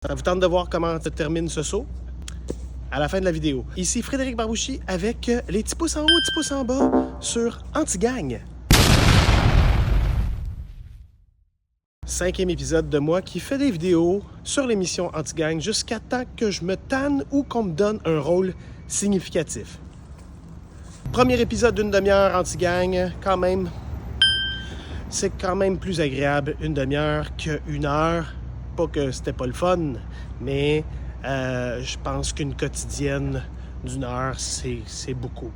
Ça vous tente de voir comment se termine ce saut? À la fin de la vidéo. Ici Frédéric Barbouchi avec les petits pouces en haut, petits pouces en bas sur Anti-Gang. 5e épisode de moi qui fait des vidéos sur l'émission Anti-Gang jusqu'à temps que je me tanne ou qu'on me donne un rôle significatif. Premier épisode d'une demi-heure Anti-Gang, quand même. C'est quand même plus agréable une demi-heure qu'une heure. Pas que c'était pas le fun, mais je pense qu'une quotidienne d'une heure, c'est beaucoup.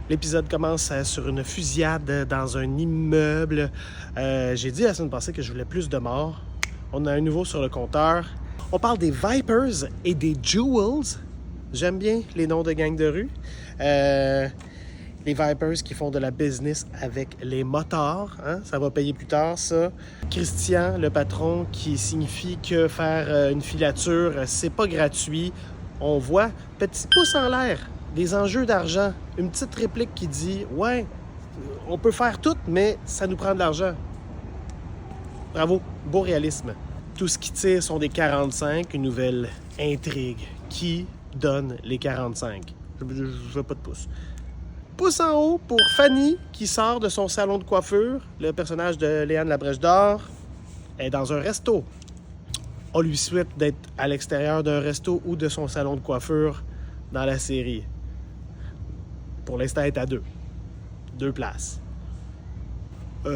L'épisode commence sur une fusillade dans un immeuble. J'ai dit la semaine passée que je voulais plus de morts. On a un nouveau sur le compteur. On parle des Vipers et des Jewels. J'aime bien les noms de gangs de rue. Les Vipers qui font de la business avec les motards, hein? Ça va payer plus tard, ça. Christian, le patron, qui signifie que faire une filature, c'est pas gratuit. On voit, petit pouce en l'air, des enjeux d'argent. Une petite réplique qui dit « Ouais, on peut faire tout, mais ça nous prend de l'argent. » Bravo, beau réalisme. Tout ce qui tire sont des 45, une nouvelle intrigue. Qui donne les 45? Je veux pas de pouce. Pouce en haut pour Fanny, qui sort de son salon de coiffure. Le personnage de Léane Labrèche d'Or est dans un resto. On lui souhaite d'être à l'extérieur d'un resto ou de son salon de coiffure dans la série. Pour l'instant, elle est à 2. 2 places.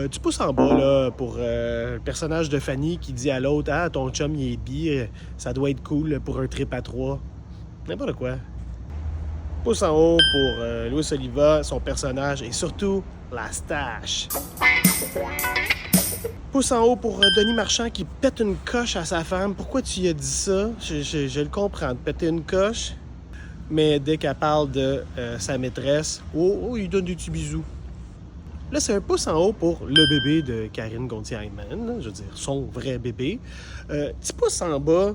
Tu pousses en bas là, pour le personnage de Fanny qui dit à l'autre « Ah, ton chum, il est bi, ça doit être cool pour un trip à 3. » N'importe quoi. Pouce en haut pour Louis Oliva, son personnage et surtout la stache. Pouce en haut pour Denis Marchand qui pète une coche à sa femme. Pourquoi tu lui as dit ça? Je le comprends, de péter une coche. Mais dès qu'elle parle de sa maîtresse, oh, il donne des petits bisous. Là, c'est un pouce en haut pour le bébé de Karine Gontier-Hyman, je veux dire, son vrai bébé. Petit pouce en bas,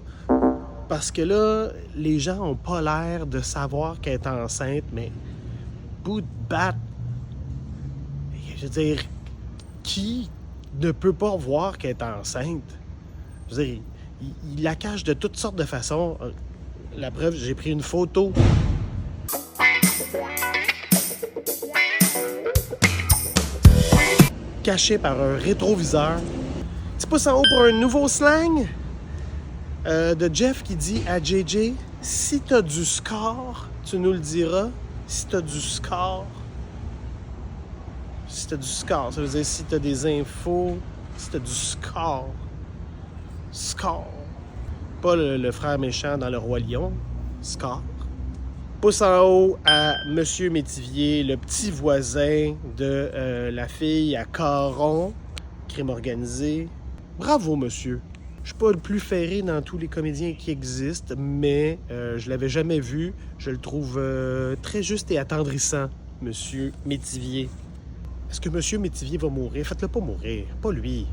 parce que là, les gens ont pas l'air de savoir qu'elle est enceinte, mais bout de batte, je veux dire, qui ne peut pas voir qu'elle est enceinte? Je veux dire, il la cache de toutes sortes de façons. La preuve, j'ai pris une photo. Cachée par un rétroviseur. Petit pouce en haut pour un nouveau slang de Jeff qui dit à JJ, si t'as du score, tu nous le diras. Si t'as du score. Si t'as du score, ça veut dire si t'as des infos. Si t'as du score. Score. Pas le frère méchant dans Le Roi Lion. Score. Pouce en haut à Monsieur Métivier, le petit voisin de la fille à Caron. Crime organisé. Bravo, monsieur. Je suis pas le plus ferré dans tous les comédiens qui existent, mais je l'avais jamais vu. Je le trouve très juste et attendrissant, Monsieur Métivier. Est-ce que Monsieur Métivier va mourir? Faites-le pas mourir, pas lui.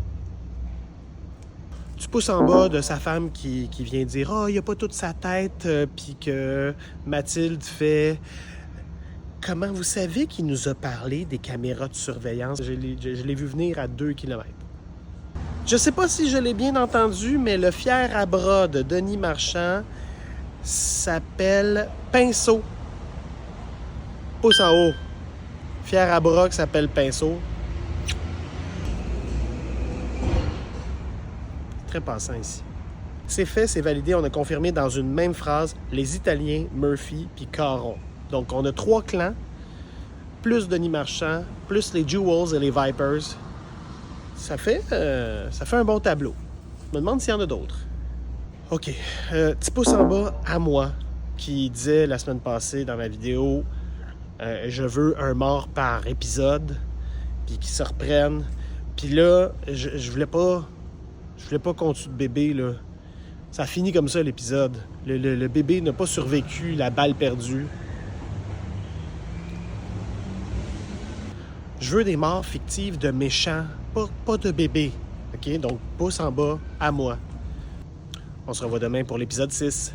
Tu pousses en bas de sa femme qui vient dire « Ah, il a pas toute sa tête », puis que Mathilde fait « Comment vous savez qu'il nous a parlé des caméras de surveillance? Je l'ai vu venir à 2 km. » Je sais pas si je l'ai bien entendu, mais le fier à bras de Denis Marchand s'appelle Pinceau. Pouce en haut. Fier à bras qui s'appelle Pinceau. Très passant ici. C'est fait, c'est validé. On a confirmé dans une même phrase les Italiens, Murphy puis Caron. Donc, on a 3 clans, plus Denis Marchand, plus les Jewels et les Vipers. Ça fait un bon tableau. Je me demande s'il y en a d'autres. OK. Petit pouce en bas à moi qui disait la semaine passée dans ma vidéo je veux un mort par épisode puis qui se reprenne. Puis là, je voulais pas qu'on tue de bébé, là. Ça finit comme ça, l'épisode. Le bébé n'a pas survécu, la balle perdue. Je veux des morts fictives de méchants, pas de bébés. OK? Donc, pouce en bas à moi. On se revoit demain pour l'épisode 6.